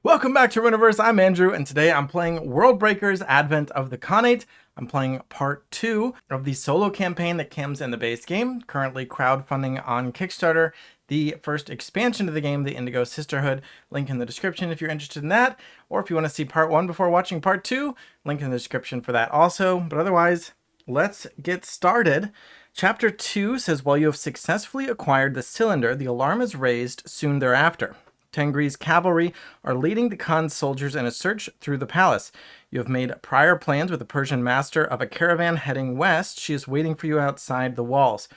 Welcome back to Runiverse. I'm Andrew, and today I'm playing Worldbreakers Advent of the Khanate. I'm playing part 2 of the solo campaign that comes in the base game, currently crowdfunding on Kickstarter. The first expansion to the game, the Indigo Sisterhood, link in the description if you're interested in that, or if you want to see part 1 before watching part 2, link in the description for that also. But otherwise, let's get started. Chapter 2 says, while you have successfully acquired the cylinder, the alarm is raised soon thereafter. Tengri's cavalry are leading the Khan's soldiers in a search through the palace. You have made prior plans with the Persian master of a caravan heading west. She is waiting for you outside the walls.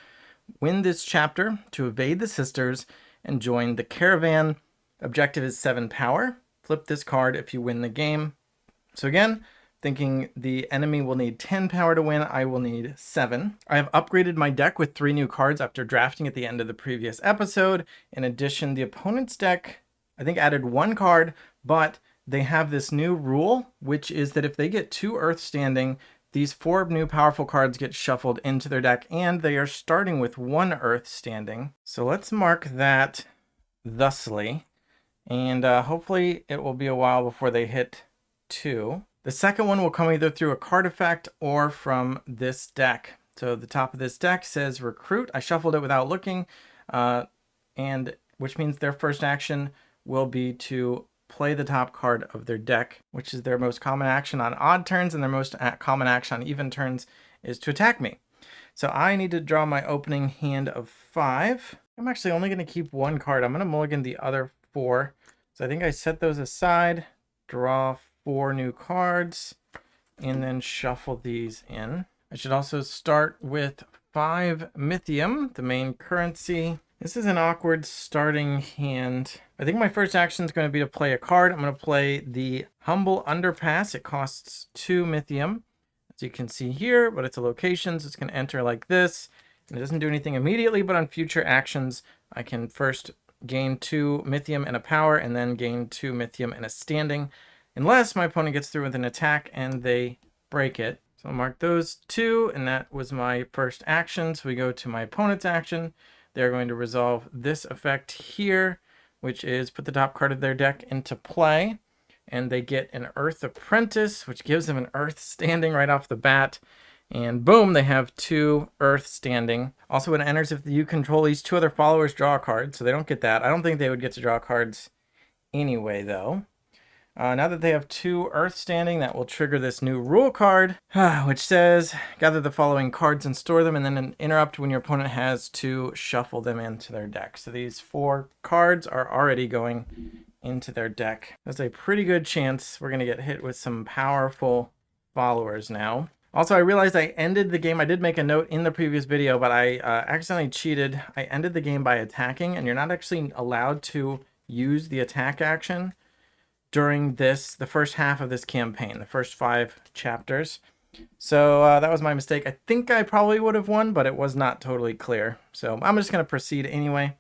Win this chapter to evade the sisters and join the caravan. Objective is 7 power. Flip this card if you win the game. So again, thinking the enemy will need 10 power to win, I will need 7. I have upgraded my deck with 3 new cards after drafting at the end of the previous episode. In addition, the opponent's deck, I think, added 1 card, but they have this new rule, which is that if they get 2 Earth standing, these 4 new powerful cards get shuffled into their deck, and they are starting with 1 Earth standing. So let's mark that thusly, and hopefully it will be a while before they hit 2. The second one will come either through a card effect or from this deck. So the top of this deck says Recruit. I shuffled it without looking, and which means their first action will be to play the top card of their deck, which is their most common action on odd turns, and their most common action on even turns is to attack me. So I need to draw my opening hand of 5. I'm actually only going to keep 1 card. I'm going to mulligan the other 4. So I think I set those aside, draw 4 new cards, and then shuffle these in. I should also start with 5 Mythium, the main currency. This is an awkward starting hand. I think my first action is going to be to play a card. I'm going to play the Humble Underpass. It costs 2 Mythium, as you can see here, but it's a location, so it's going to enter like this. And it doesn't do anything immediately, but on future actions, I can first gain 2 Mythium and a power, and then gain 2 Mythium and a standing, unless my opponent gets through with an attack and they break it. So I'll mark those 2, and that was my first action. So we go to my opponent's action. They're going to resolve this effect here, which is put the top card of their deck into play, and they get an Earth Apprentice, which gives them an Earth standing right off the bat, and boom, they have 2 Earth standing. Also, when it enters, if you control these 2 other followers, draw a card, so they don't get that. I don't think they would get to draw cards anyway, though. Now that they have 2 Earth standing, that will trigger this new rule card, which says, gather the following cards and store them, and then interrupt when your opponent has to shuffle them into their deck. So these 4 cards are already going into their deck. There's a pretty good chance we're going to get hit with some powerful followers now. Also, I realized I ended the game. I did make a note in the previous video, but I accidentally cheated. I ended the game by attacking, and you're not actually allowed to use the attack action during the first half of this campaign, the first 5 chapters. So that was my mistake. I think I probably would have won, but it was not totally clear. So I'm just going to proceed anyway.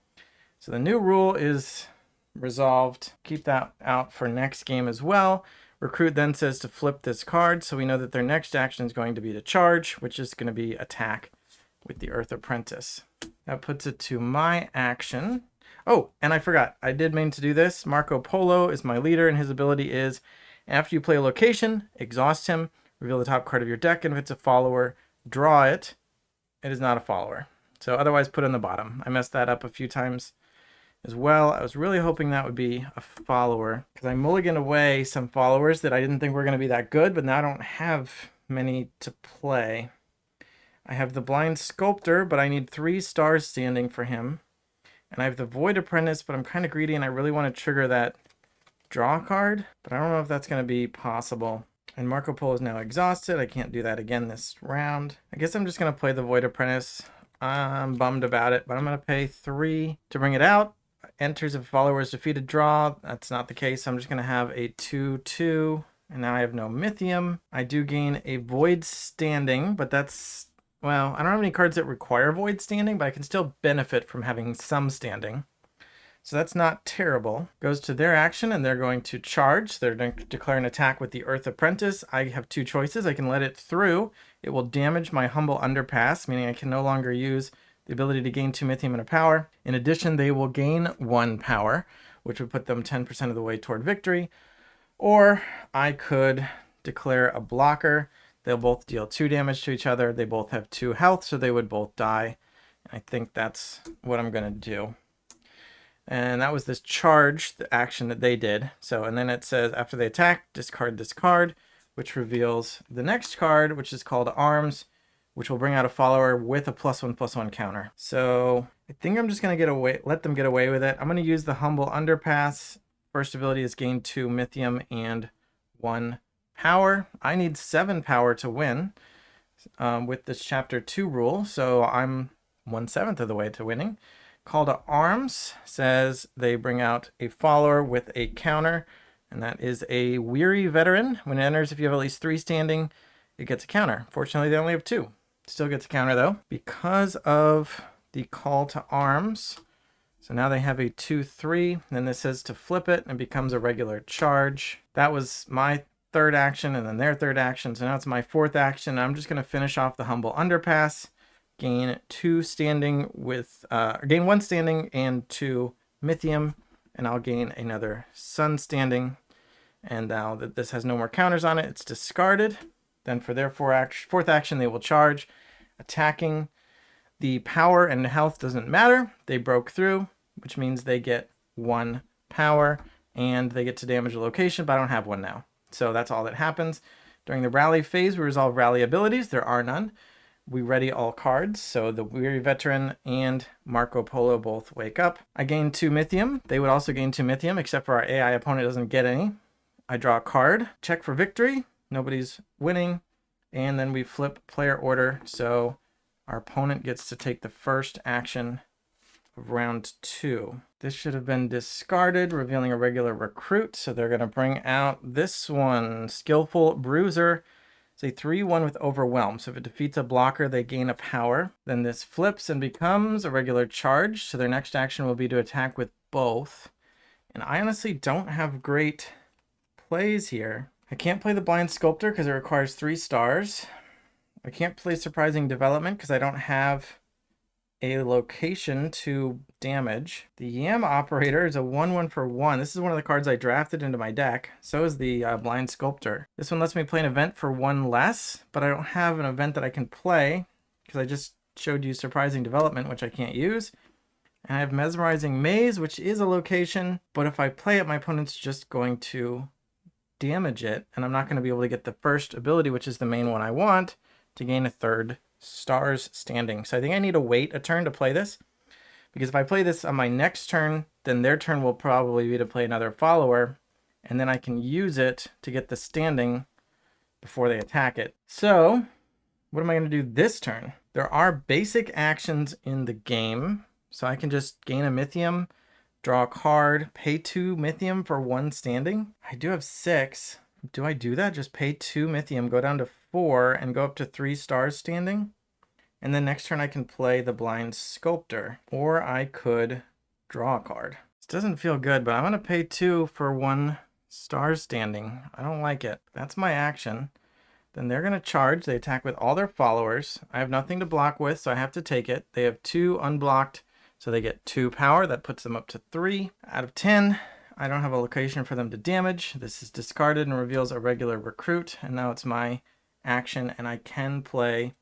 So the new rule is resolved. Keep that out for next game as well. Recruit then says to flip this card, so we know that their next action is going to be to charge, which is going to be attack with the Earth Apprentice. That puts it to my action. Oh, and I forgot. I did mean to do this. Marco Polo is my leader, and his ability is, after you play a location, exhaust him, reveal the top card of your deck, and if it's a follower, draw it. It is not a follower. So otherwise, put it in the bottom. I messed that up a few times as well. I was really hoping that would be a follower, because I mulliganed away some followers that I didn't think were going to be that good, but now I don't have many to play. I have the Blind Sculptor, but I need 3 stars standing for him. And I have the Void Apprentice, but I'm kind of greedy and I really want to trigger that draw card. But I don't know if that's going to be possible. And Marco Polo is now exhausted. I can't do that again this round. I guess I'm just going to play the Void Apprentice. I'm bummed about it, but I'm going to pay 3 to bring it out. Enters if a follower is defeated, draw. That's not the case. I'm just going to have a 2/2. And now I have no Mythium. I do gain a Void standing, but that's... well, I don't have any cards that require Void standing, but I can still benefit from having some standing. So that's not terrible. Goes to their action, and they're going to charge. They're going to declare an attack with the Earth Apprentice. I have 2 choices. I can let it through. It will damage my Humble Underpass, meaning I can no longer use the ability to gain 2 Mythium and a power. In addition, they will gain 1 power, which would put them 10% of the way toward victory. Or I could declare a blocker. They'll both deal 2 damage to each other. They both have 2 health, so they would both die. I think that's what I'm going to do. And that was this charge, the action that they did. So, and then it says after they attack, discard this card, which reveals the next card, which is called Arms, which will bring out a follower with a +1/+1 counter. So I think I'm just going to let them get away with it. I'm going to use the Humble Underpass. First ability is gain 2 Mythium and 1 power. I need 7 power to win with this chapter 2 rule. So I'm 1/7 of the way to winning. Call to Arms says they bring out a follower with a counter, and that is a Weary Veteran. When it enters, if you have at least 3 standing, it gets a counter. Fortunately, they only have 2. Still gets a counter though, because of the Call to Arms. So now they have a 2/3. Then this says to flip it and becomes a regular charge. That was my 3rd action and then their 3rd action. So now it's my 4th action. I'm just going to finish off the Humble Underpass. Gain 2 standing with, gain 1 standing and 2 Mythium, and I'll gain another Sun standing. And now that this has no more counters on it, it's discarded. Then for their 4th action, they will charge. Attacking, the power and health doesn't matter. They broke through, which means they get 1 power, and they get to damage a location, but I don't have one now. So that's all that happens. During the rally phase, we resolve rally abilities. There are none. We ready all cards, so the Weary Veteran and Marco Polo both wake up. I gain 2 Mythium. They would also gain 2 Mythium, except for our AI opponent doesn't get any. I draw a card, check for victory. Nobody's winning. And then we flip player order, so our opponent gets to take the first action of round 2. This should have been discarded, revealing a regular recruit. So they're going to bring out this one, Skillful Bruiser. It's a 3/1 with Overwhelm. So if it defeats a blocker, they gain a power. Then this flips and becomes a regular charge. So their next action will be to attack with both. And I honestly don't have great plays here. I can't play the Blind Sculptor because it requires 3 stars. I can't play Surprising Development because I don't have a location to damage. The Yam Operator is a 1/1 for 1. This is one of the cards I drafted into my deck. So is the Blind Sculptor. This one lets me play an event for 1 less, but I don't have an event that I can play because I just showed you Surprising Development, which I can't use. And I have Mesmerizing Maze, which is a location, but if I play it, my opponent's just going to damage it, and I'm not going to be able to get the first ability, which is the main one I want, to gain a 3rd stars standing. So I think I need to wait a turn to play this, because if I play this on my next turn, then their turn will probably be to play another follower, and then I can use it to get the standing before they attack it. So what am I going to do this turn? There are basic actions in the game, so I can just gain a Mythium, draw a card, pay 2 Mythium for 1 standing. I do have 6. Do I do that? Just pay 2 Mythium, go down to 4, and go up to 3 stars standing? And then next turn I can play the Blind Sculptor. Or I could draw a card. This doesn't feel good, but I'm going to pay 2 for 1 star standing. I don't like it. That's my action. Then they're going to charge. They attack with all their followers. I have nothing to block with, so I have to take it. They have 2 unblocked, so they get 2 power. That puts them up to 3 out of 10. I don't have a location for them to damage. This is discarded and reveals a regular recruit. And now it's my action, and I can play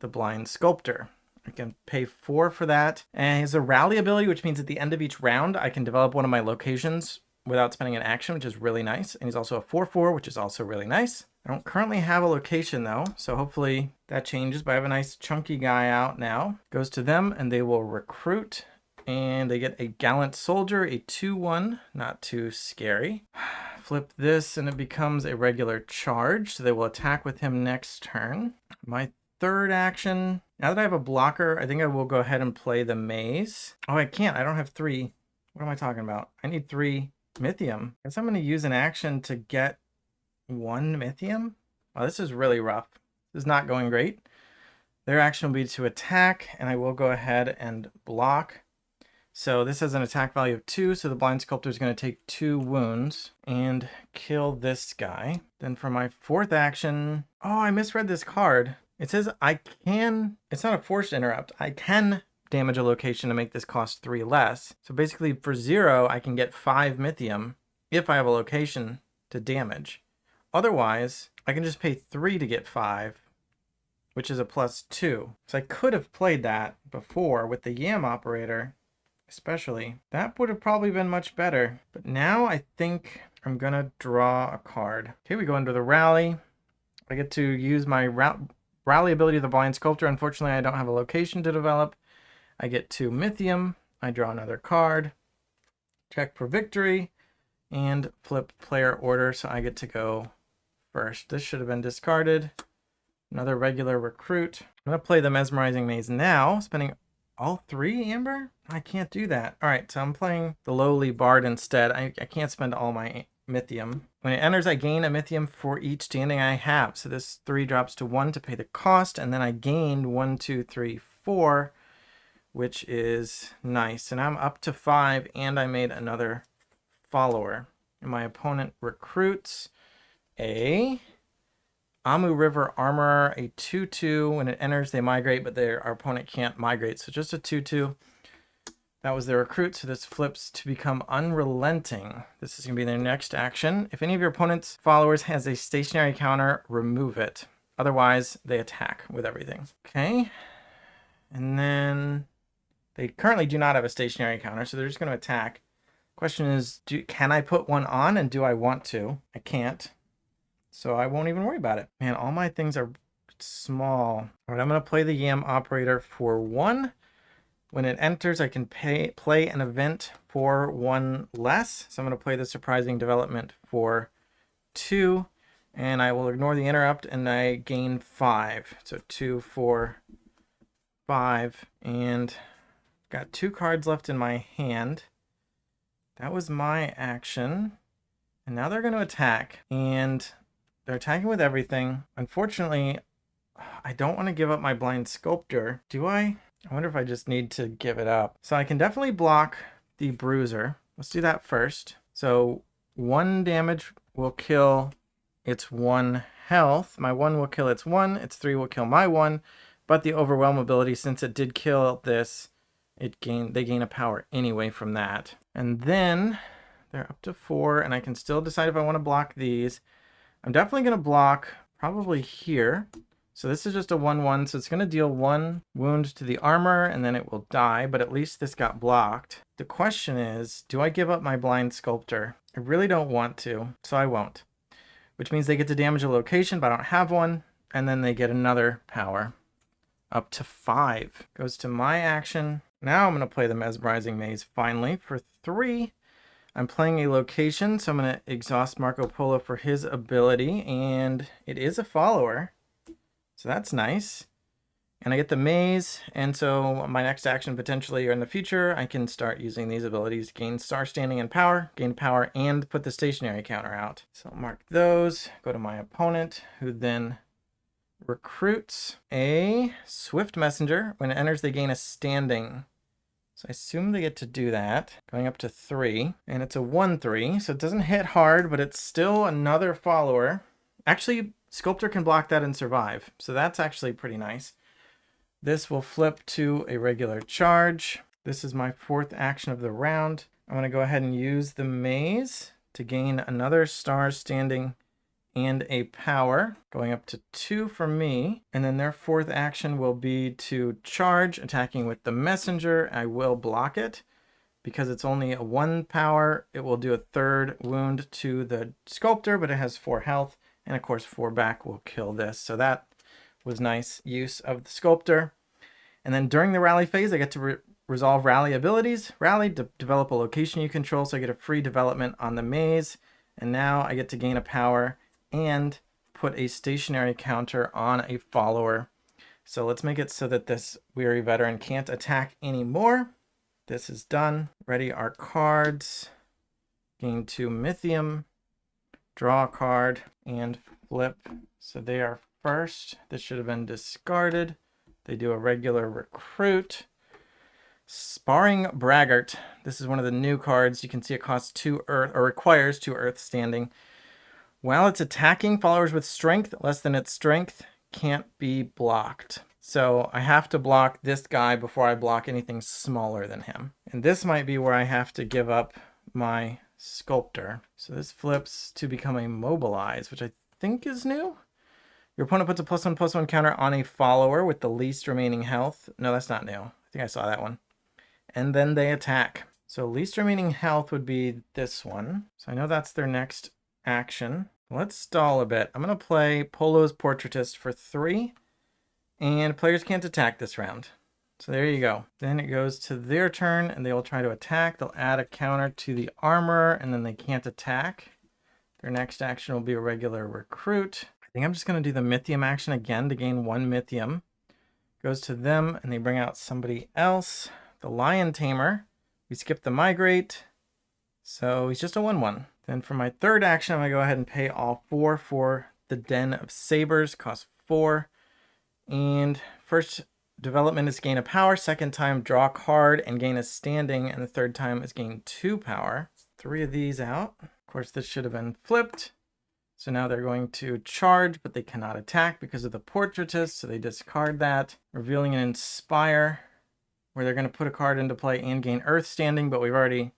the Blind Sculptor. I can pay 4 for that. And he has a rally ability, which means at the end of each round, I can develop one of my locations without spending an action, which is really nice. And he's also a 4/4, which is also really nice. I don't currently have a location though, so hopefully that changes, but I have a nice chunky guy out now. Goes to them and they will recruit, and they get a Gallant Soldier, a 2/1, not too scary. Flip this and it becomes a regular charge, so they will attack with him next turn. My 3rd action, now that I have a blocker, I think I will go ahead and play the Maze. Oh, I can't, I don't have 3. What am I talking about? I need 3 Mythium. I guess I'm going to use an action to get 1 Mythium. Wow, this is really rough. This is not going great. Their action will be to attack, and I will go ahead and block. So this has an attack value of 2, so the Blind Sculptor is going to take 2 wounds and kill this guy. Then for my 4th action, oh, I misread this card. It says I can, it's not a forced interrupt, I can damage a location to make this cost 3 less. So basically for 0, I can get 5 Mythium if I have a location to damage. Otherwise, I can just pay 3 to get 5, which is a +2. So I could have played that before with the Yam operator, especially. That would have probably been much better. But now I think I'm gonna draw a card. Okay, we go into the rally. I get to use my rally ability of the Blind Sculptor. Unfortunately, I don't have a location to develop. I get 2 Mythium. I draw another card. Check for victory. And flip player order, so I get to go first. This should have been discarded. Another regular recruit. I'm going to play the Mesmerizing Maze now, spending all 3 Amber? I can't do that. All right, so I'm playing the Lowly Bard instead. I can't spend all my Mythium. When it enters, I gain a Mythium for each standing I have. So this 3 drops to 1 to pay the cost, and then I gained 1, 2, 3, 4, which is nice. And I'm up to 5, and I made another follower. And my opponent recruits a Amu River Armorer, a 2/2. When it enters, they migrate, but our opponent can't migrate. So just a 2/2. That was their recruit, so this flips to become Unrelenting. This is going to be their next action. If any of your opponent's followers has a stationary counter, remove it. Otherwise, they attack with everything. Okay. And then they currently do not have a stationary counter, so they're just going to attack. Question is, can I put one on, and do I want to? I can't. So I won't even worry about it. Man, all my things are small. All right, I'm going to play the Yam operator for 1. When it enters, I can play an event for 1 less. So I'm going to play the Surprising Development for 2. And I will ignore the interrupt, and I gain 5. So 2, 4, 5. And got 2 cards left in my hand. That was my action. And now they're going to attack. And they're attacking with everything. Unfortunately, I don't want to give up my Blind Sculptor. Do I? I wonder if I just need to give it up. So I can definitely block the Bruiser. Let's do that first. So 1 damage will kill its 1 health. My 1 will kill its 1. Its 3 will kill my 1. But the Overwhelm ability, since it did kill this, they gain a power anyway from that. And then they're up to 4, and I can still decide if I want to block these. I'm definitely going to block probably here. So this is just a 1/1, so it's going to deal 1 wound to the armor, and then it will die, but at least this got blocked. The question is, do I give up my Blind Sculptor? I really don't want to, so I won't. Which means they get to damage a location, but I don't have one, and then they get another power. Up to 5. Goes to my action. Now I'm going to play the Mesmerizing Maze finally for 3. I'm playing a location, so I'm going to exhaust Marco Polo for his ability, and it is a follower. So that's nice. And I get the maze, and so my next action potentially or in the future, I can start using these abilities. Gain star standing and power, gain power, and put the stationary counter out. So I'll mark those, go to my opponent, who then recruits a Swift Messenger. When it enters, they gain a standing. So I assume they get to do that, going up to 3. And it's a 1/3, so it doesn't hit hard, but it's still another follower. Actually, Sculptor can block that and survive, so that's actually pretty nice. This will flip to a regular charge. This is my 4th action of the round. I'm going to go ahead and use the maze to gain another star standing and a power, going up to 2 for me. And then their 4th action will be to charge, attacking with the messenger. I will block it. Because it's only a 1 power, it will do a 3rd wound to the Sculptor, but it has 4 health. And of course, 4 back will kill this. So that was nice use of the Sculptor. And then during the rally phase, I get to resolve rally abilities. Rally, develop a location you control, so I get a free development on the maze. And now I get to gain a power and put a stationary counter on a follower. So let's make it so that this weary veteran can't attack anymore. This is done. Ready our cards. Gain 2 Mythium. Draw a card and flip. So they are first. This should have been discarded. They do a regular recruit. Sparring Braggart. This is one of the new cards. You can see it costs 2 earth, or requires 2 earth standing. While it's attacking, followers with strength less than its strength can't be blocked. So I have to block this guy before I block anything smaller than him. And this might be where I have to give up my sculptor. So this flips to become a mobilize, which I think is new. Your opponent puts a +1/+1 counter on a follower with the least remaining health. No, that's not new. I think I saw that one. And then they attack. So least remaining health would be this one. So I know that's their next action. Let's stall a bit. I'm going to play Polo's Portraitist for 3. And players can't attack this round. So there you go. Then it goes to their turn and they will try to attack. They'll add a counter to the armor and then they can't attack. Their next action will be a regular recruit. I think I'm just going to do the Mythium action again to gain 1 Mythium. Goes to them and they bring out somebody else. The Lion Tamer. We skip the Migrate. So he's just a 1/1. Then for my third action, I'm going to go ahead and pay all 4 for the Den of Sabers. Cost 4. And first development is gain a power. Second time, draw a card and gain a standing. And the third time is gain 2 power. 3 of these out. Of course, this should have been flipped. So now they're going to charge, but they cannot attack because of the Portraitist. So they discard that, revealing an Inspire, where they're going to put a card into play and gain Earth Standing. But we've already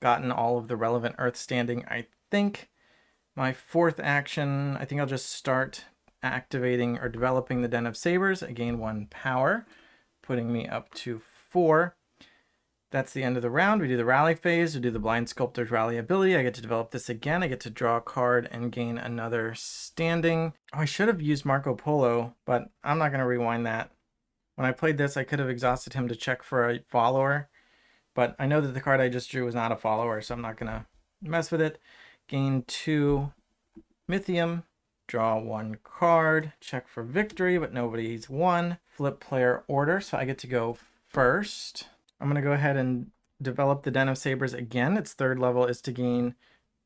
gotten all of the relevant Earth Standing, I think. My fourth action, I think I'll just start activating or developing the Den of Sabers. I gain 1 power, putting me up to 4. That's the end of the round. We do the rally phase. We do the Blind Sculptor's rally ability. I get to develop this again. I get to draw a card and gain another standing. Oh, I should have used Marco Polo, but I'm not going to rewind that. When I played this, I could have exhausted him to check for a follower, but I know that the card I just drew was not a follower, so I'm not going to mess with it. Gain 2 Mythium. Draw 1 card, check for victory, but nobody's won. Flip player order, so I get to go first. I'm going to go ahead and develop the Den of Sabers again. Its third level is to gain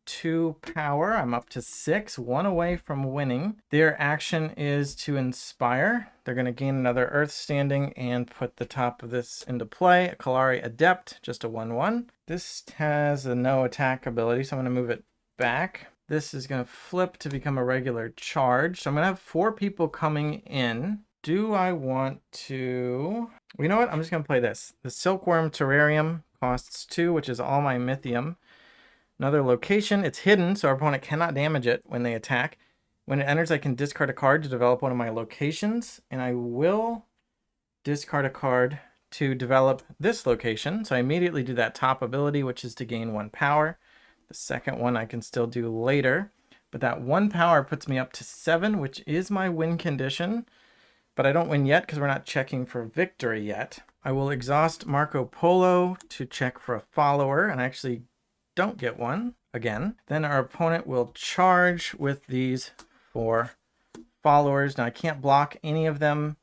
2 power. I'm up to 6, 1 away from winning. Their action is to inspire. They're going to gain another Earth Standing and put the top of this into play. A Kalari Adept, just a 1/1. This has a no attack ability, so I'm going to move it back. This is going to flip to become a regular charge. So I'm going to have 4 people coming in. Do I want to... Well, you know what? I'm just going to play this. The Silkworm Terrarium costs 2, which is all my Mythium. Another location. It's hidden, so our opponent cannot damage it when they attack. When it enters, I can discard a card to develop one of my locations. And I will discard a card to develop this location. So I immediately do that top ability, which is to gain 1 power. The second one I can still do later, but that 1 power puts me up to 7, which is my win condition, but I don't win yet because we're not checking for victory yet. I will exhaust Marco Polo to check for a follower, and I actually don't get one again. Then our opponent will charge with these 4 followers. Now I can't block any of them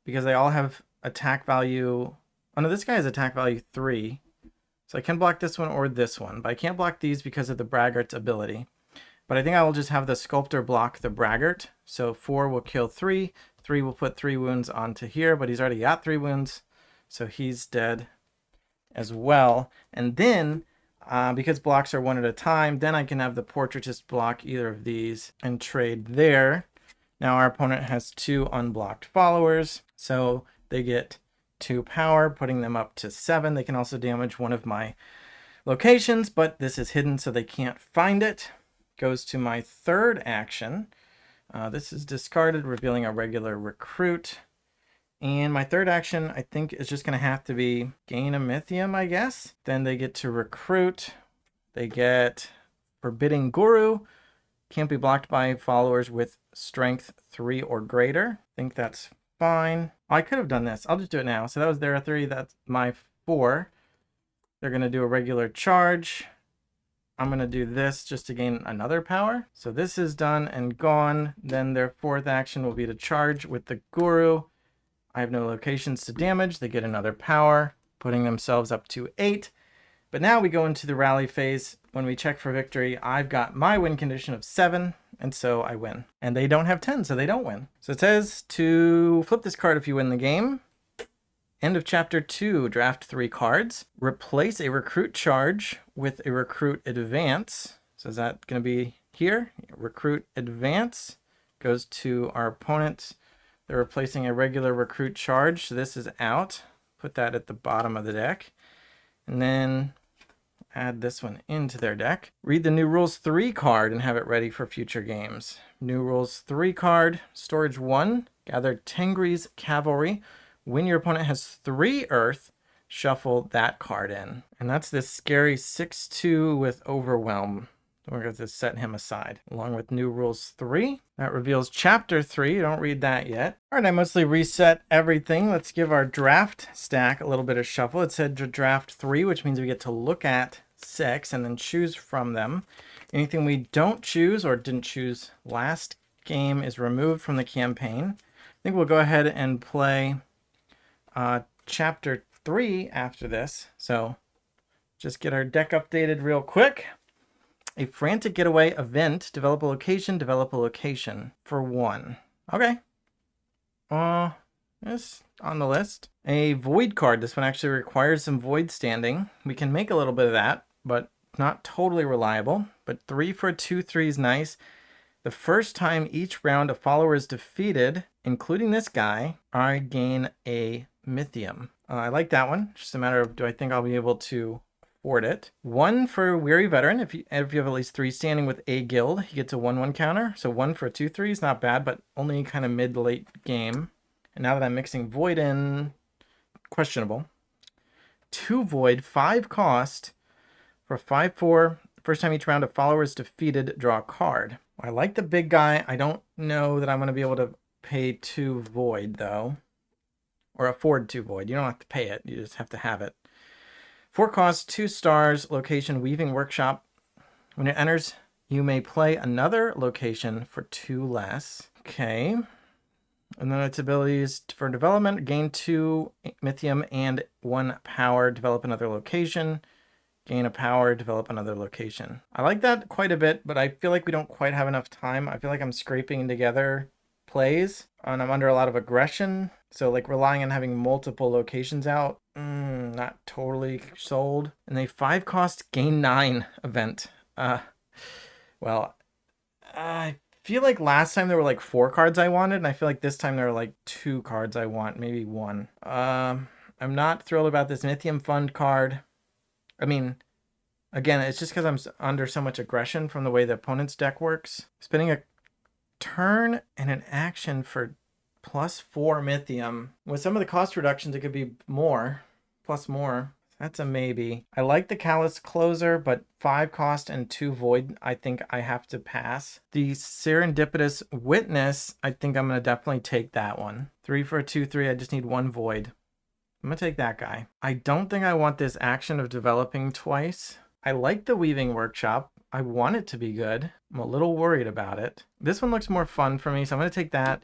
because they all have attack value. Oh no, this guy has attack value 3. So I can block this one or this one, but I can't block these because of the Braggart's ability. But I think I will just have the Sculptor block the Braggart. So 4 will kill 3. 3 will put 3 wounds onto here, but he's already got 3 wounds. So he's dead as well. And then, because blocks are 1 at a time, then I can have the Portraitist block either of these and trade there. Now our opponent has 2 unblocked followers, so they get 2 power, putting them up to 7. They can also damage one of my locations, but this is hidden so they can't find it. Goes to my third action. This is discarded, revealing a regular recruit. And my third action, I think, is just going to have to be gain a Mythium, I guess. Then they get to recruit. They get Forbidding Guru. Can't be blocked by followers with strength 3 or greater. I think that's fine. I could have done this. I'll just do it now. So that was their 3. That's my 4. They're going to do a regular charge. I'm going to do this just to gain another power. So this is done and gone. Then their 4th action will be to charge with the Guru. I have no locations to damage. They get another power, putting themselves up to 8. But now we go into the rally phase. When we check for victory, I've got my win condition of 7, and so I win. And they don't have 10, so they don't win. So it says to flip this card if you win the game. End of chapter 2, draft 3 cards. Replace a recruit charge with a recruit advance. So is that going to be here? Recruit advance goes to our opponent. They're replacing a regular recruit charge, so this is out. Put that at the bottom of the deck. And then add this one into their deck. Read the New Rules 3 card and have it ready for future games. New Rules 3 card, storage 1, gather Tengri's Cavalry. When your opponent has 3 Earth, shuffle that card in. And that's this scary 6/2 with Overwhelm. We're going to set him aside, along with New Rules 3. That reveals Chapter 3. Don't read that yet. All right, I mostly reset everything. Let's give our draft stack a little bit of shuffle. It said to draft 3, which means we get to look at 6 and then choose from them. Anything we don't choose or didn't choose last game is removed from the campaign. I think we'll go ahead and play Chapter 3 after this. So just get our deck updated real quick. A frantic getaway event. Develop a location for 1. Okay. It's on the list. A void card. This one actually requires some void standing. We can make a little bit of that, but not totally reliable. But 3 for a 2/3 is nice. The first time each round a follower is defeated, including this guy, I gain a Mythium. I like that one. Just a matter of, do I think I'll be able to afford it? 1 for Weary Veteran. If you have at least 3 standing with a guild, he gets a 1/1 counter. So 1 for a 2/3 is not bad, but only kind of mid to late game. And now that I'm mixing void in, questionable. 2 void, 5 cost for 5/4. First time each round a follower is defeated, draw a card. I like the big guy. I don't know that I'm going to be able to pay 2 void though, or afford 2 void. You don't have to pay it. You just have to have it. 4 cost, 2 stars, location Weaving Workshop. When it enters, you may play another location for 2 less. Okay. And then its abilities for development, gain 2 Mythium and 1 power, develop another location. Gain a power, develop another location. I like that quite a bit, but I feel like we don't quite have enough time. I feel like I'm scraping together plays and I'm under a lot of aggression. So like relying on having multiple locations out, not totally sold. And a 5 cost gain 9 event. Well, I feel like last time there were like 4 cards I wanted, and I feel like this time there are like 2 cards I want, maybe 1. I'm not thrilled about this Mythium Fund card. I mean, again, it's just because I'm under so much aggression from the way the opponent's deck works. Spending a turn and an action for +4 Mythium. With some of the cost reductions, it could be more, plus more. That's a maybe. I like the Callous Closer, but 5 cost and 2 void, I think I have to pass. The Serendipitous Witness, I think I'm going to definitely take that one. 3 for a 2/3, I just need 1 void. I'm going to take that guy. I don't think I want this action of developing twice. I like the Weaving Workshop. I want it to be good. I'm a little worried about it. This one looks more fun for me, so I'm going to take that.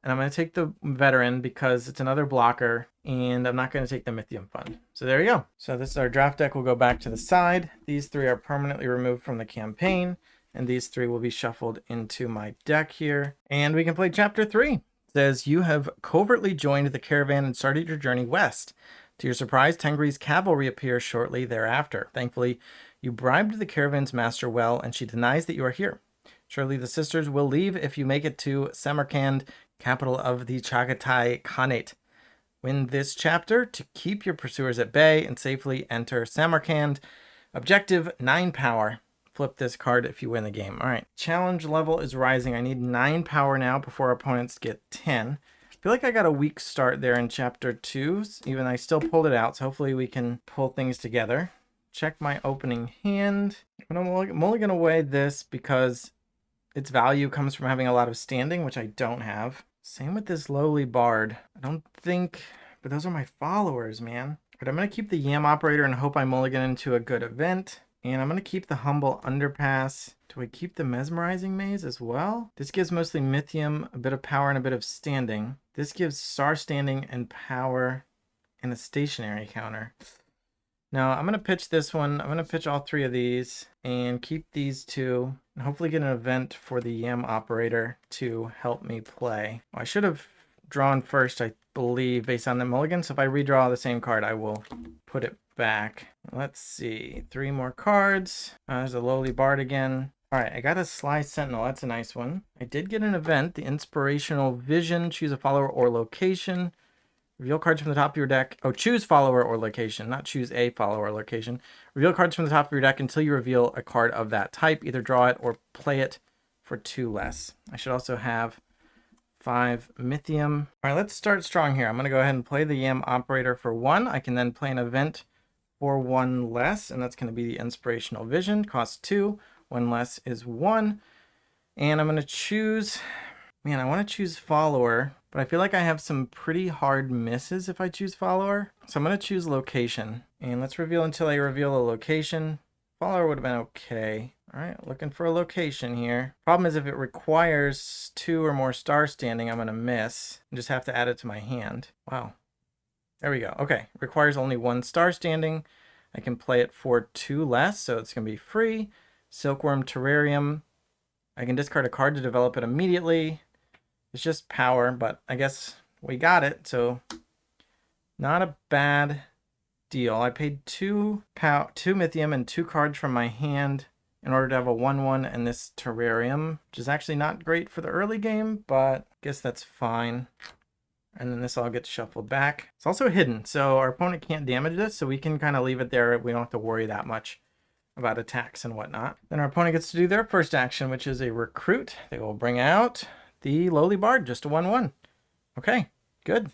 And I'm going to take the Veteran because it's another blocker, and I'm not going to take the Mythium Fund. So there you go. So this is our draft deck. We'll go back to the side. These 3 are permanently removed from the campaign, and these 3 will be shuffled into my deck here. And we can play Chapter 3. It says, you have covertly joined the caravan and started your journey west. To your surprise, Tengri's cavalry appears shortly thereafter. Thankfully, you bribed the caravan's master well, and she denies that you are here. Surely the sisters will leave if you make it to Samarkand, capital of the Chagatai Khanate. Win this chapter to keep your pursuers at bay and safely enter Samarkand. Objective 9 power. Flip this card if you win the game. All right, challenge level is rising. I need 9 power now before opponents get 10. I feel like I got a weak start there in chapter 2, even I still pulled it out, so hopefully we can pull things together. Check my opening hand. I'm only going to weigh this because its value comes from having a lot of standing, which I don't have. Same with this lowly bard. I don't think, but those are my followers, man. But I'm going to keep the Yam Operator and hope I mulligan into a good event. And I'm going to keep the Humble Underpass. Do I keep the Mesmerizing Maze as well? This gives mostly Mythium, a bit of power, and a bit of standing. This gives Star Standing and power and a stationary counter. Now, I'm going to pitch this one. I'm going to pitch all 3 of these and keep these 2. And hopefully get an event for the Yam Operator to help me play. Well, I should have drawn first, I believe, based on the mulligan. So if I redraw the same card, I will put it back. Let's see. 3 more cards. There's a lowly bard again. All right, I got a Sly Sentinel. That's a nice one. I did get an event, the Inspirational Vision. Choose a follower or location. Reveal cards from the top of your deck. Oh, choose follower or location, not choose a follower or location. Reveal cards from the top of your deck until you reveal a card of that type. Either draw it or play it for 2 less. I should also have 5 Mythium. All right, let's start strong here. I'm going to go ahead and play the Yam Operator for 1. I can then play an event for 1 less, and that's going to be the Inspirational Vision. Costs 2. 1 less is 1. And I'm going to choose... Man, I want to choose follower, but I feel like I have some pretty hard misses if I choose follower. So I'm going to choose location. And let's reveal until I reveal a location. Follower would have been okay. All right, looking for a location here. Problem is if it requires 2 or more stars standing, I'm going to miss and just have to add it to my hand. Wow. There we go. Okay, requires only 1 star standing. I can play it for 2 less, so it's going to be free. Silkworm Terrarium. I can discard a card to develop it immediately. It's just power, but I guess we got it, so not a bad deal. I paid 2 Mythium and 2 cards from my hand in order to have a 1/1 and this Terrarium, which is actually not great for the early game, but I guess that's fine. And then this all gets shuffled back. It's also hidden, so our opponent can't damage this, so we can kind of leave it there. We don't have to worry that much about attacks and whatnot. Then our opponent gets to do their first action, which is a recruit. They will bring out the Lowly Bard, just a 1/1. Okay, good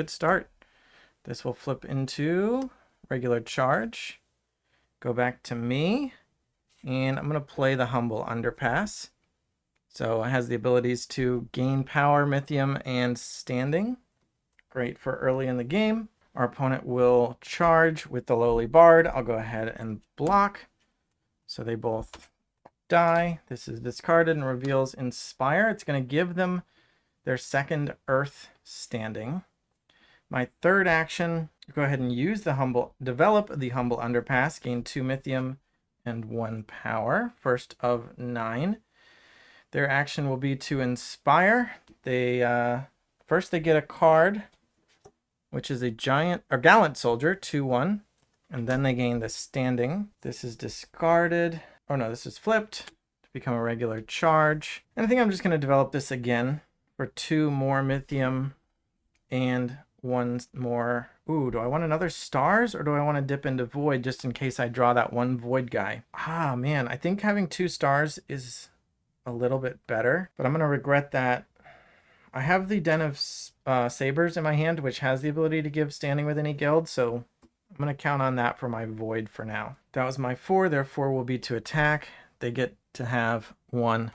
start. This will flip into regular charge. Go back to me, and I'm going to play the Humble Underpass. So it has the abilities to gain power, Mythium, and standing. Great for early in the game. Our opponent will charge with the Lowly Bard. I'll go ahead and block. So they both die. This is discarded and reveals Inspire. It's going to give them their second Earth standing. My third action, go ahead and use the develop the Humble Underpass, gain 2 Mythium and 1 power. First of 9. Their action will be to Inspire. They first they get a card, which is a Gallant Soldier, 2/1, and then they gain the standing. This is discarded. Oh no, this is flipped to become a regular charge. And I think I'm just going to develop this again for 2 more Mythium and 1 more. Ooh, do I want another stars or do I want to dip into void just in case I draw that 1 void guy? Ah, man, I think having 2 stars is a little bit better, but I'm going to regret that. I have the Den of Sabers in my hand, which has the ability to give standing with any guild, so I'm going to count on that for my void for now. That was my 4, therefore will be to attack. They get to have 1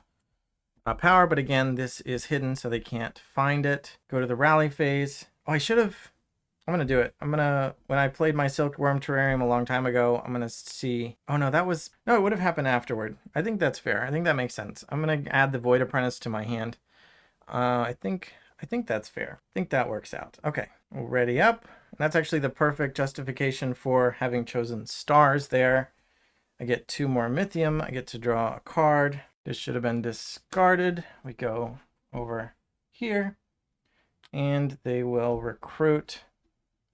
power, but again, this is hidden, so they can't find it. Go to the rally phase. Oh, I'm going to do it. When I played my Silkworm Terrarium a long time ago, I'm going to see. Oh, no, it would have happened afterward. I think that's fair. I think that makes sense. I'm going to add the Void Apprentice to my hand. I think that's fair. I think that works out. Okay, ready up. And that's actually the perfect justification for having chosen stars there. I get 2 more Mythium. I get to draw a card. This should have been discarded. We go over here. And they will recruit.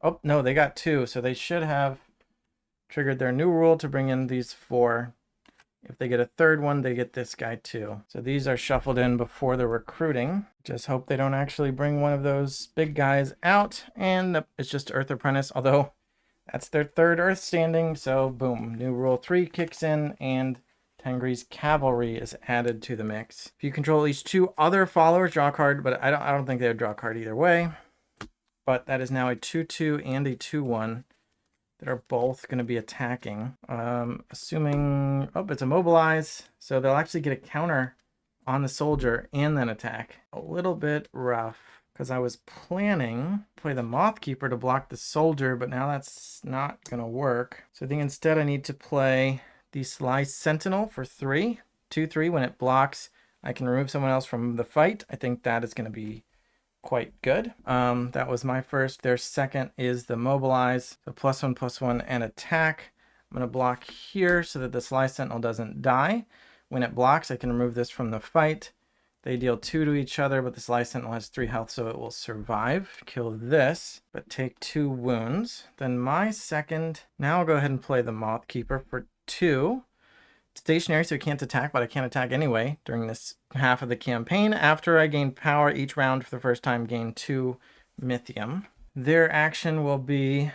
Oh, no, they got 2. So they should have triggered their new rule to bring in these 4. If they get a third one, they get this guy too. So these are shuffled in before the recruiting. Just hope they don't actually bring one of those big guys out. And it's just Earth Apprentice, although that's their 3rd Earth standing. So boom, new rule 3 kicks in and Tengri's Cavalry is added to the mix. If you control at least 2 other followers, draw a card, but I don't think they would draw a card either way. But that is now a 2/2 and a 2/1. That are both going to be attacking. Assuming, it's a mobilize. So they'll actually get a counter on the soldier and then attack. A little bit rough because I was planning to play the Mothkeeper to block the soldier, but now that's not going to work. So I think instead I need to play the Sly Sentinel for 3. 2/3 when it blocks. I can remove someone else from the fight. I think that is going to be quite good. That was my first. Their second is the mobilize. So +1/+1 and attack. I'm going to block here so that the Sly Sentinel doesn't die. When it blocks, I can remove this from the fight. They deal 2 to each other, but the Sly Sentinel has 3 health, so it will survive. Kill this, but take 2 wounds. Then my second, now I'll go ahead and play the Mothkeeper for 2. stationary, so he can't attack, but I can't attack anyway during this half of the campaign. After I gain power each round for the first time, gain 2 Mythium. Their action will be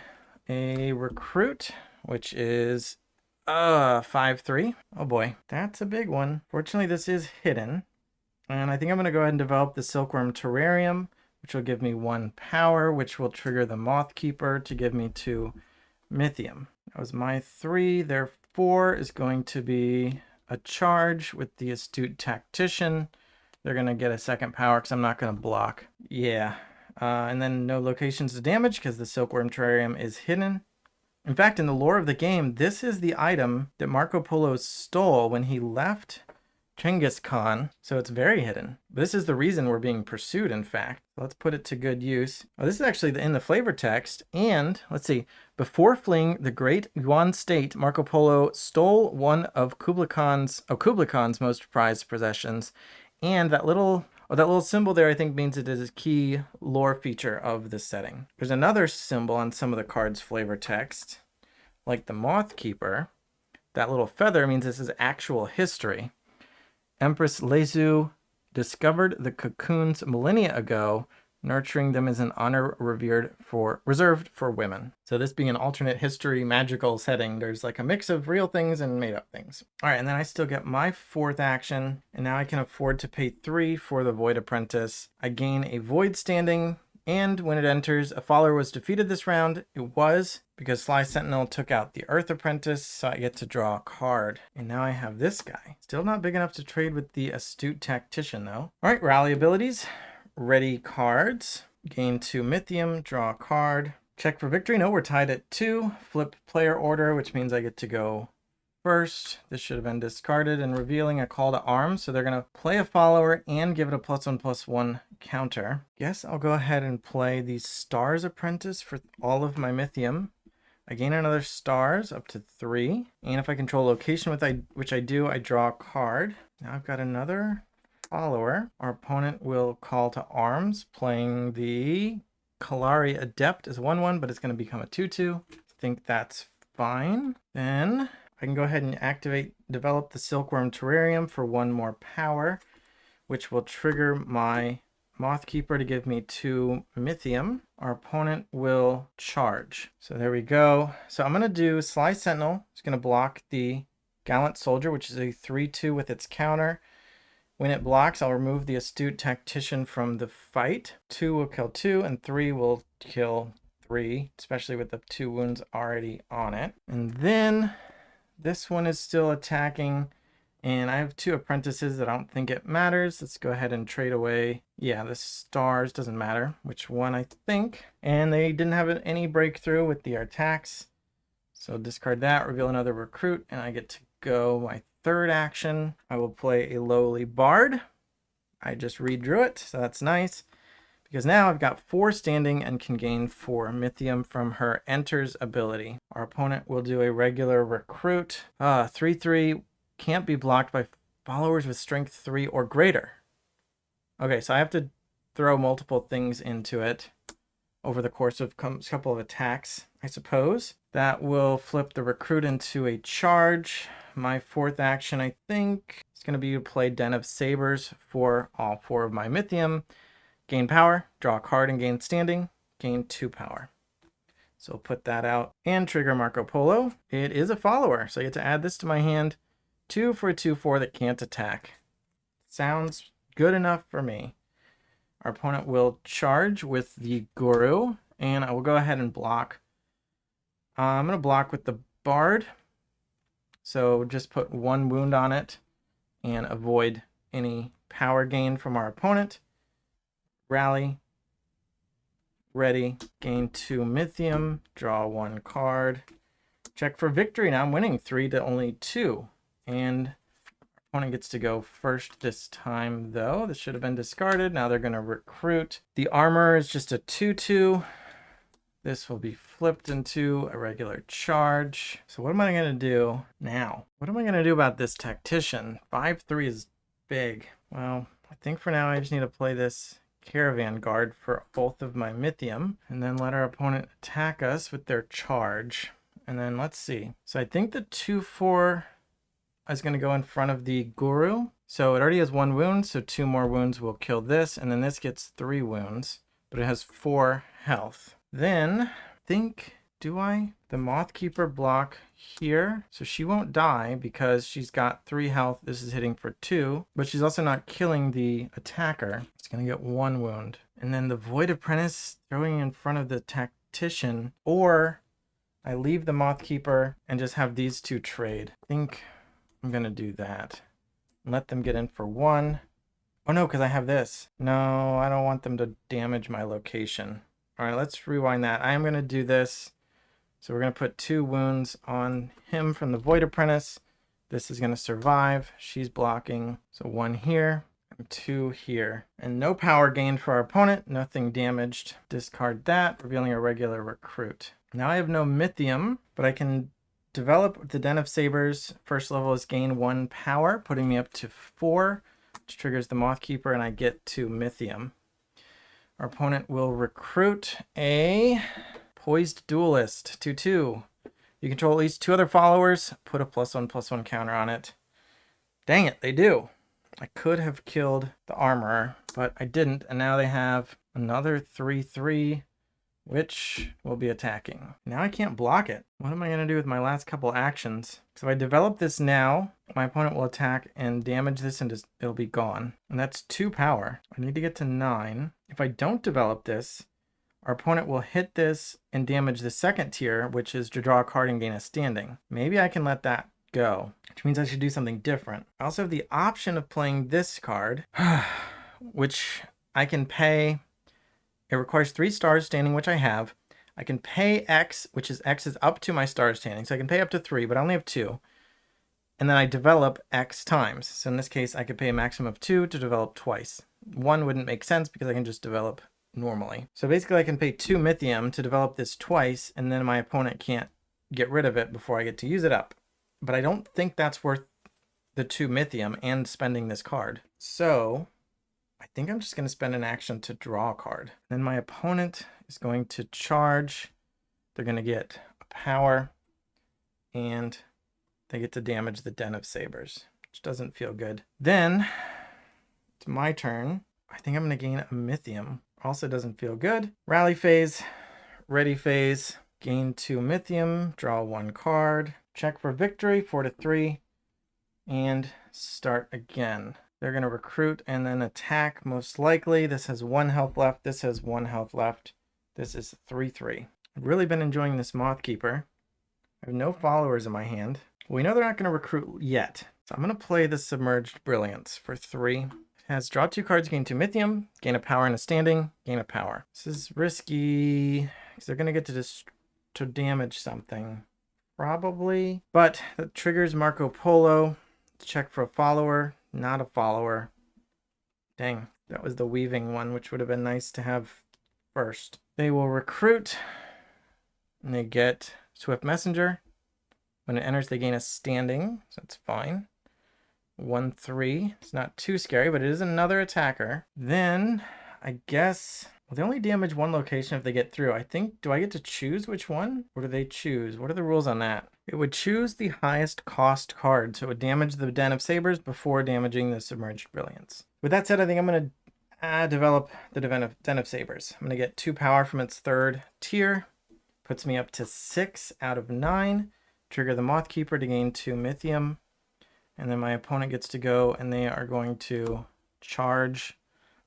a recruit, which is 5/3. Oh boy, that's a big one. Fortunately, this is hidden. And I think I'm going to go ahead and develop the Silkworm Terrarium, which will give me 1 power, which will trigger the Moth Keeper to give me 2 Mythium. That was my 3. Their 4 is going to be a charge with the Astute Tactician. They're going to get a 2nd power because I'm not going to block. Yeah. And then no locations to damage because the Silkworm Terrarium is hidden. In fact, in the lore of the game, this is the item that Marco Polo stole when he left Genghis Khan, so it's very hidden. This is the reason we're being pursued, in fact. Let's put it to good use. Oh, this is actually in the flavor text, and let's see. Before fleeing the Great Yuan State, Marco Polo stole one of Kublai Khan's most prized possessions, and that little symbol there, I think, means it is a key lore feature of the setting. There's another symbol on some of the cards' flavor text, like the Moth Keeper. That little feather means this is actual history. Empress Lezu discovered the cocoons millennia ago. Nurturing them is an honor reserved for women. So this being an alternate history magical setting, there's like a mix of real things and made up things. All right, and then I still get my 4th action, and now I can afford to pay 3 for the Void Apprentice. I gain a Void standing, and when it enters, a follower was defeated this round. It was because Sly Sentinel took out the Earth Apprentice, so I get to draw a card. And now I have this guy. Still not big enough to trade with the Astute Tactician, though. All right, rally abilities. Ready cards. Gain 2 Mythium, draw a card. Check for victory. No, we're tied at 2. Flip player order, which means I get to go first. This should have been discarded, and revealing a call to arms. So they're going to play a follower and give it a +1/+1 counter. Guess I'll go ahead and play the Stars Apprentice for all of my Mythium. I gain another stars up to 3. And if I control location, which I do, I draw a card. Now I've got another follower. Our opponent will call to arms, playing the Kalari Adept as 1/1, but it's going to become a 2/2. I think that's fine. Then I can go ahead and develop the Silkworm Terrarium for 1 more power, which will trigger my Moth Keeper to give me 2 Mythium. Our opponent will charge. So there we go. So I'm going to do Sly Sentinel. It's going to block the Gallant Soldier, which is a 3/2 with its counter. When it blocks, I'll remove the Astute Tactician from the fight. 2 will kill 2, and 3 will kill 3, especially with the 2 wounds already on it. And then this one is still attacking, and I have 2 apprentices that I don't think it matters. Let's go ahead and trade away. Yeah, the stars doesn't matter which one, I think. And they didn't have any breakthrough with the attacks. So discard that, reveal another recruit, and I get to go my 3rd action. I will play a Lowly Bard. I just redrew it, so that's nice. Because now I've got 4 standing and can gain 4 Mythium from her Enters ability. Our opponent will do a regular recruit. 3/3 can't be blocked by followers with strength 3 or greater. Okay, so I have to throw multiple things into it over the course of a couple of attacks, I suppose. That will flip the recruit into a charge. My 4th action, I think, is going to be to play Den of Sabers for all 4 of my Mythium. Gain power, draw a card and gain standing, gain 2 power. So we'll put that out and trigger Marco Polo. It is a follower, so I get to add this to my hand. 2 for a 2/4 that can't attack. Sounds good enough for me. Our opponent will charge with the Guru, and I will go ahead and block. I'm going to block with the Bard. So just put 1 wound on it and avoid any power gain from our opponent. Rally. Ready. Gain 2 Mythium. Draw 1 card. Check for victory. Now I'm winning 3 to only 2. And our opponent gets to go first this time, though. This should have been discarded. Now they're going to recruit. The armor is just a 2/2. This will be flipped into a regular charge. So what am I going to do now? What am I going to do about this Tactician? 5/3 is big. Well, I think for now I just need to play this Caravan Guard for both of my Mythium, and then let our opponent attack us with their charge. And then let's see. So I think the 2/4 is going to go in front of the Guru. So it already has 1 wound, so 2 more wounds will kill this, and then this gets 3 wounds, but it has 4 health. Then, I think, do I? The Mothkeeper block here, so she won't die because she's got 3 health. This is hitting for 2, but she's also not killing the attacker. It's going to get 1 wound. And then the Void Apprentice throwing in front of the Tactician, or I leave the Mothkeeper and just have these 2 trade. I think I'm going to do that. Let them get in for 1. Oh no, because I have this. No, I don't want them to damage my location. All right, let's rewind that. I am going to do this. So we're going to put 2 wounds on him from the Void Apprentice. This is going to survive. She's blocking. So 1 here and 2 here. And no power gained for our opponent. Nothing damaged. Discard that, revealing a regular recruit. Now I have no Mythium, but I can develop the Den of Sabers. First level is gain 1 power, putting me up to 4, which triggers the Mothkeeper, and I get 2 Mythium. Our opponent will recruit a Poised Duelist, 2/2. You control at least 2 other followers, put a +1/+1 counter on it. Dang it, they do. I could have killed the Armorer, but I didn't, and now they have another 3/3, which will be attacking. Now I can't block it. What am I going to do with my last couple actions? So if I develop this now, my opponent will attack and damage this and just, it'll be gone. And that's 2 power. I need to get to 9. If I don't develop this, our opponent will hit this and damage the second tier, which is to draw a card and gain a standing. Maybe I can let that go, which means I should do something different. I also have the option of playing this card, which I can pay. It requires 3 stars standing, which I have. I can pay X, which is X is up to my star standing. So I can pay up to 3, but I only have 2. And then I develop X times. So in this case, I could pay a maximum of 2 to develop twice. 1 wouldn't make sense because I can just develop normally. So basically I can pay 2 Mythium to develop this twice, and then my opponent can't get rid of it before I get to use it up. But I don't think that's worth the 2 Mythium and spending this card. So I think I'm just going to spend an action to draw a card. Then my opponent is going to charge. They're going to get a power, and they get to damage the Den of Sabers, which doesn't feel good. Then it's my turn. I think I'm going to gain a Mythium. Also doesn't feel good. Rally phase, ready phase, gain 2 Mythium, draw 1 card, check for victory, 4/3, and start again. They're going to recruit and then attack most likely. This has 1 health left. This has 1 health left. This is 3/3. I've really been enjoying this Mothkeeper. I have no followers in my hand. We know they're not going to recruit yet. So I'm going to play the Submerged Brilliance for 3. It has draw 2 cards, gain 2 Mythium, gain a power and a standing, gain a power. This is risky because they're going to get to damage something. Probably. But that triggers Marco Polo. Check for a follower. Not a follower. Dang, that was the weaving one, which would have been nice to have first. They will recruit, and they get Swift Messenger. When it enters, they gain a standing, so that's fine. 1/3. It's not too scary, but it is another attacker. Then, I guess, well, they only damage 1 location if they get through. I think, do I get to choose which one? Or do they choose? What are the rules on that? It would choose the highest cost card, so it would damage the Den of Sabers before damaging the Submerged Brilliance. With that said, I think I'm going to develop the Den of Sabers. I'm going to get 2 power from its 3rd tier. Puts me up to 6 out of 9. Trigger the Mothkeeper to gain 2 Mythium. And then my opponent gets to go, and they are going to charge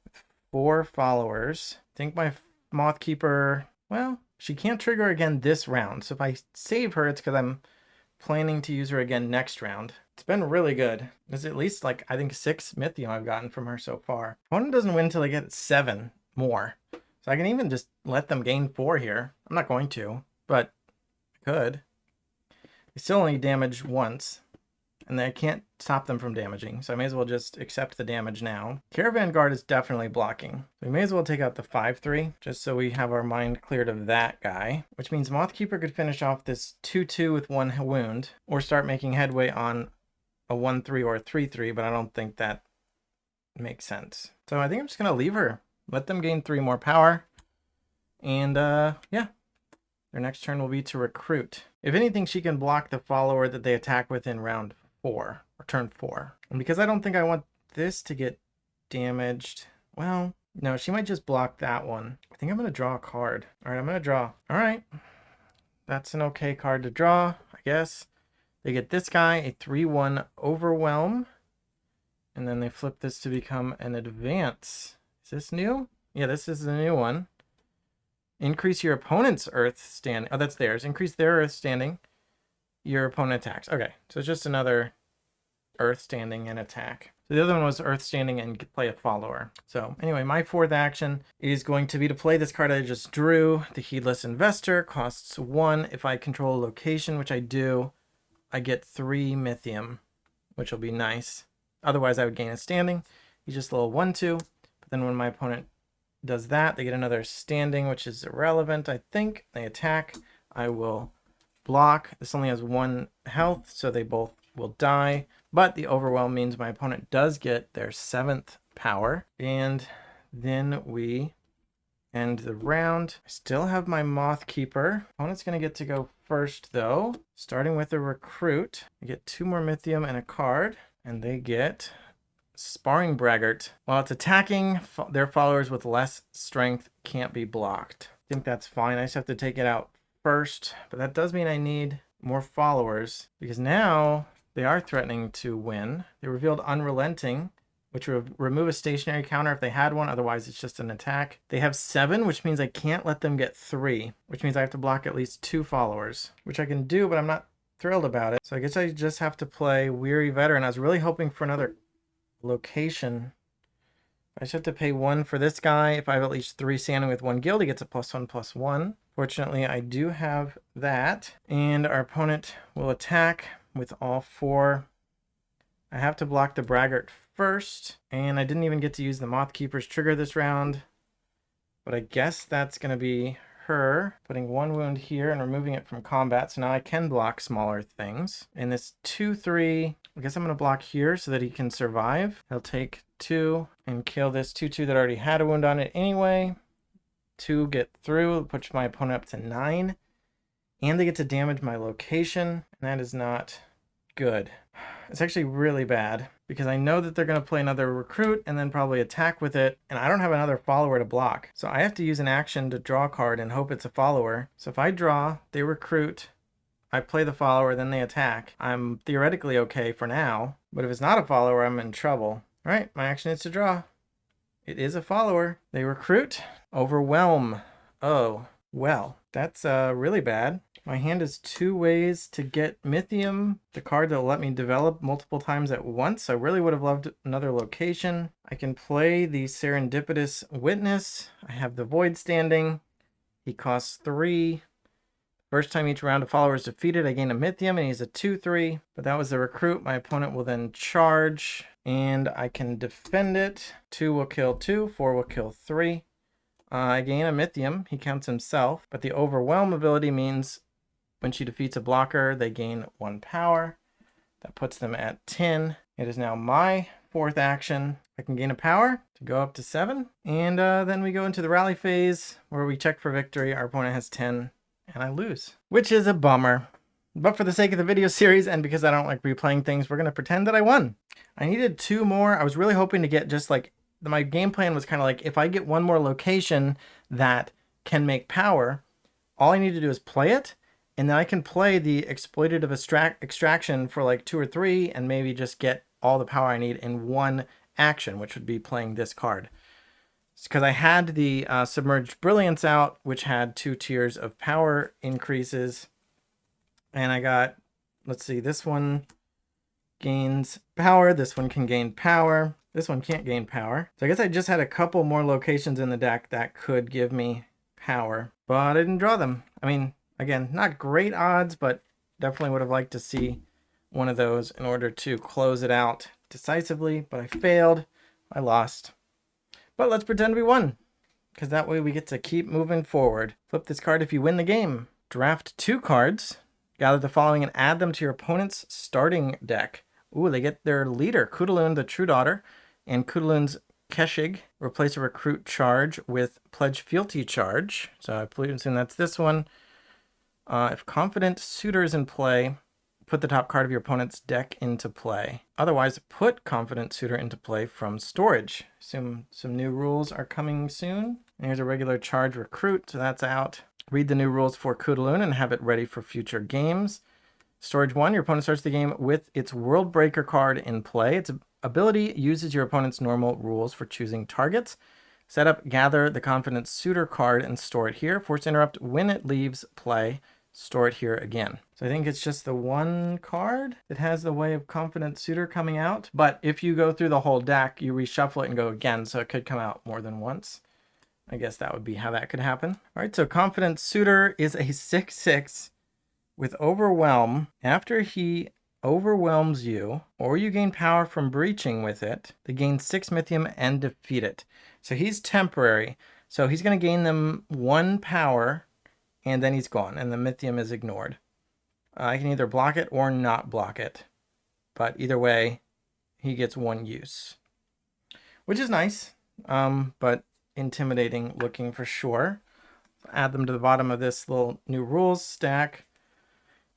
with 4 followers. I think my Mothkeeper, well, she can't trigger again this round. So if I save her, it's because I'm planning to use her again next round. It's been really good. There's at least, like, I think 6 Mythium I've gotten from her so far. Opponent doesn't win until they get 7 more. So I can even just let them gain 4 here. I'm not going to, but I could. They still only damage once, and I can't stop them from damaging, so I may as well just accept the damage now. Caravan Guard is definitely blocking. So we may as well take out the 5/3, just so we have our mind cleared of that guy, which means Mothkeeper could finish off this 2/2 with 1 wound, or start making headway on a 1/3 or a 3/3, but I don't think that makes sense. So I think I'm just going to leave her. Let them gain 3 more power, and yeah. Their next turn will be to recruit. If anything, she can block the follower that they attack with in round 4. or turn 4. And because I don't think I want this to get damaged, well, no, she might just block that one. I think I'm going to draw a card. All right, I'm going to draw. All right. That's an okay card to draw, I guess. They get this guy, a 3/1 Overwhelm. And then they flip this to become an Advance. Is this new? Yeah, this is the new one. Increase your opponent's Earth standing. Oh, that's theirs. Increase their Earth standing. Your opponent attacks. Okay, so it's just another Earth standing and attack. So the other one was Earth standing and play a follower. So anyway, my 4th action is going to be to play this card I just drew. The Heedless Investor costs 1. If I control a location, which I do, I get 3 Mythium, which will be nice. Otherwise, I would gain a standing. He's just a little 1/2. But then when my opponent does that, they get another standing, which is irrelevant, I think. They attack. I will block. This only has 1 health, so they both will die. But the Overwhelm means my opponent does get their 7th power. And then we end the round. I still have my Moth Keeper. Opponent's going to get to go first, though. Starting with a Recruit. I get 2 more Mythium and a card. And they get Sparring Braggart. While it's attacking, their followers with less strength can't be blocked. I think that's fine. I just have to take it out first. But that does mean I need more followers. Because now they are threatening to win. They revealed Unrelenting, which would remove a stationary counter if they had one. Otherwise, it's just an attack. They have 7, which means I can't let them get 3. Which means I have to block at least 2 followers. Which I can do, but I'm not thrilled about it. So I guess I just have to play Weary Veteran. I was really hoping for another location. I just have to pay 1 for this guy. If I have at least 3 standing with 1 guild, he gets a +1/+1. Fortunately, I do have that. And our opponent will attack with all 4. I have to block the Braggart first. And I didn't even get to use the Moth Keeper's trigger this round. But I guess that's going to be her. Putting 1 wound here and removing it from combat. So now I can block smaller things. And this 2/3, I guess I'm going to block here so that he can survive. He'll take 2 and kill this 2/2 that already had a wound on it anyway. 2 get through, push my opponent up to 9. And they get to damage my location. And that is not good. It's actually really bad because I know that they're going to play another Recruit and then probably attack with it. And I don't have another follower to block. So I have to use an action to draw a card and hope it's a follower. So if I draw, they Recruit, I play the follower, then they attack. I'm theoretically okay for now. But if it's not a follower, I'm in trouble. All right, my action is to draw. It is a follower. They Recruit. Overwhelm. Oh, well, that's really bad. My hand is 2 ways to get Mythium, the card that will let me develop multiple times at once. I really would have loved another location. I can play the Serendipitous Witness. I have the Void standing. He costs 3. First time each round a follower is defeated, I gain a Mythium, and he's a 2/3. But that was the Recruit. My opponent will then charge, and I can defend it. 2 will kill 2, 4 will kill 3. I gain a Mythium. He counts himself. But the Overwhelm ability means when she defeats a blocker, they gain 1 power. That puts them at 10. It is now my 4th action. I can gain a power to go up to 7. And then we go into the rally phase where we check for victory. Our opponent has 10 and I lose, which is a bummer. But for the sake of the video series and because I don't like replaying things, we're going to pretend that I won. I needed 2 more. I was really hoping to get just like, my game plan was kind of like, if I get 1 more location that can make power, all I need to do is play it. And then I can play the exploitative extraction for like 2 or 3 and maybe just get all the power I need in 1 action, which would be playing this card. Because I had the Submerged Brilliance out, which had 2 tiers of power increases. And I got, let's see, this one gains power. This one can gain power. This one can't gain power. So I guess I just had a couple more locations in the deck that could give me power. But I didn't draw them. I mean, again, not great odds, but definitely would have liked to see one of those in order to close it out decisively. But I failed. I lost. But let's pretend we won, because that way we get to keep moving forward. Flip this card if you win the game. Draft 2 cards. Gather the following and add them to your opponent's starting deck. Ooh, they get their leader, Kudaloon the True Daughter, and Kudaloon's Keshig. Replace a Recruit charge with Pledge Fealty charge. So I assume that's this one. If Confident Suitor is in play, put the top card of your opponent's deck into play. Otherwise, put Confident Suitor into play from storage. Some new rules are coming soon. And here's a regular charge recruit, so that's out. Read the new rules for Kudaloon and have it ready for future games. Storage 1, your opponent starts the game with its Worldbreaker card in play. Its ability uses your opponent's normal rules for choosing targets. Set up, gather the Confident Suitor card and store it here. Force interrupt when it leaves play. Store it here again. So I think it's just the one card that has the way of Confident Suitor coming out. But if you go through the whole deck, you reshuffle it and go again, so it could come out more than once. I guess that would be how that could happen. All right, so Confident Suitor is a 6/6 with Overwhelm. After he overwhelms you, or you gain power from breaching with it, they gain 6 Mythium and defeat it. So he's temporary. So he's going to gain them 1 power, and then he's gone, and the Mythium is ignored. I can either block it or not block it. But either way, he gets 1 use. Which is nice, but intimidating looking for sure. Add them to the bottom of this little new rules stack.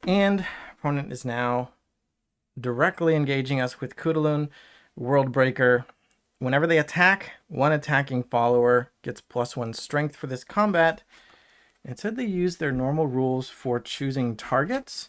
And opponent is now directly engaging us with Kudaloon, Worldbreaker. Whenever they attack, one attacking follower gets +1 strength for this combat. It said they use their normal rules for choosing targets.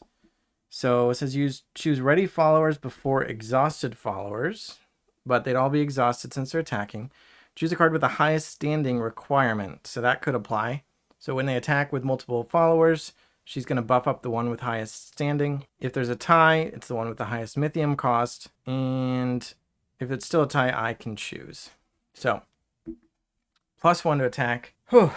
So it says choose ready followers before exhausted followers, but they'd all be exhausted since they're attacking. Choose a card with the highest standing requirement. So that could apply. So when they attack with multiple followers, she's going to buff up the one with highest standing. If there's a tie, it's the one with the highest Mythium cost. And if it's still a tie, I can choose. So, +1 to attack. Whew.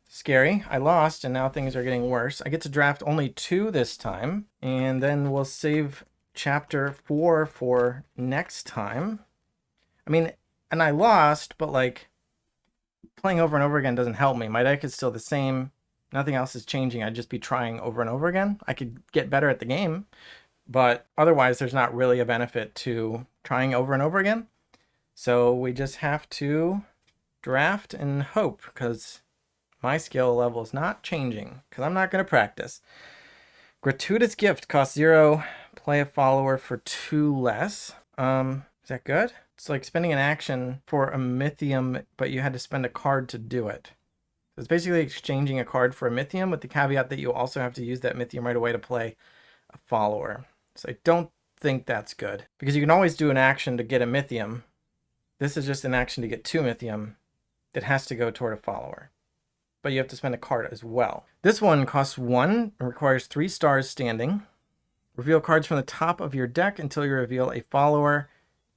Scary. I lost, and now things are getting worse. I get to draft only 2 this time. And then we'll save chapter 4 for next time. I mean, and I lost, but like, playing over and over again doesn't help me. My deck is still the same. Nothing else is changing. I'd just be trying over and over again. I could get better at the game, but otherwise there's not really a benefit to trying over and over again. So we just have to draft and hope, because my skill level is not changing, because I'm not going to practice. Gratuitous gift costs 0. Play a follower for 2 less. Is that good? It's like spending an action for a Mythium, but you had to spend a card to do it. So it's basically exchanging a card for a Mythium, with the caveat that you also have to use that Mythium right away to play a follower. So I don't think that's good, because you can always do an action to get a Mythium. This is just an action to get 2 Mythium that has to go toward a follower, but you have to spend a card as well. This one costs 1 and requires 3 stars standing. Reveal cards from the top of your deck until you reveal a follower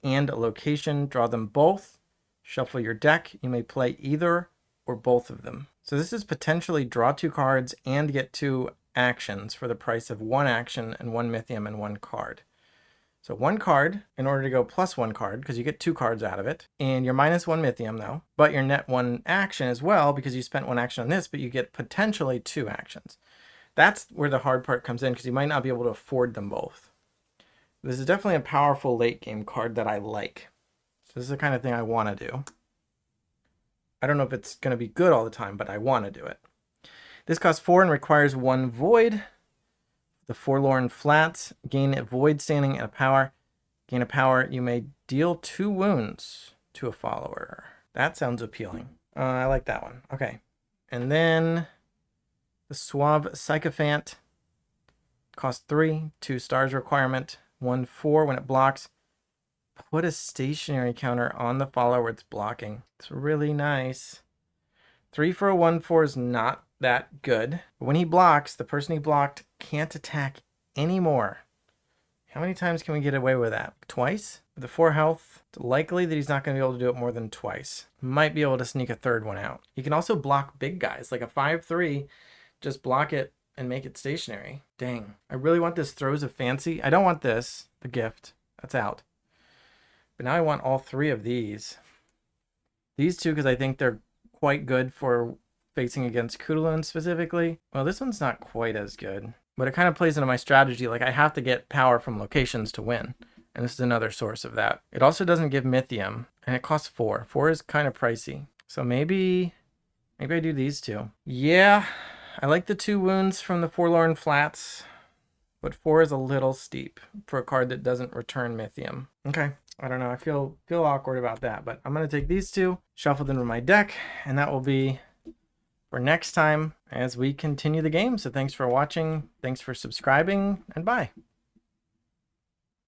and a location. Draw them both. Shuffle your deck. You may play either or both of them. So this is potentially draw 2 cards and get 2 actions for the price of 1 action and 1 Mythium and 1 card. So 1 card in order to go +1 card, because you get 2 cards out of it. And you're -1 Mythium though, but you're net 1 action as well, because you spent 1 action on this, but you get potentially 2 actions. That's where the hard part comes in, because you might not be able to afford them both. This is definitely a powerful late game card that I like. So this is the kind of thing I want to do. I don't know if it's going to be good all the time, but I want to do it. This costs 4 and requires 1 void. The Forlorn Flats. Gain a void standing and a power. Gain a power. You may deal 2 wounds to a follower. That sounds appealing. I like that one. Okay. And then the Suave Sycophant. Costs 3. 2 stars requirement. 1/4 when it blocks. Put a stationary counter on the follower it's blocking. It's really nice. 3 for a 1/4 is not that good. But when he blocks, the person he blocked can't attack anymore. How many times can we get away with that? Twice? With the 4 health, it's likely that he's not going to be able to do it more than twice. Might be able to sneak a 3rd one out. He can also block big guys, like a 5/3. Just block it and make it stationary. Dang. I really want this Throws of Fancy. I don't want this, the gift. That's out. But now I want all 3 of these. These 2, because I think they're quite good for facing against Kudaloon specifically. Well, this one's not quite as good, but it kind of plays into my strategy. Like, I have to get power from locations to win, and this is another source of that. It also doesn't give Mythium, and it costs 4. 4 is kind of pricey. So maybe I do these 2. Yeah, I like the 2 wounds from the Forlorn Flats. but 4 is a little steep for a card that doesn't return Mythium. Okay, I don't know. I feel awkward about that, but I'm going to take these two, shuffle them into my deck, and that will be for next time as we continue the game. So thanks for watching. Thanks for subscribing, and bye.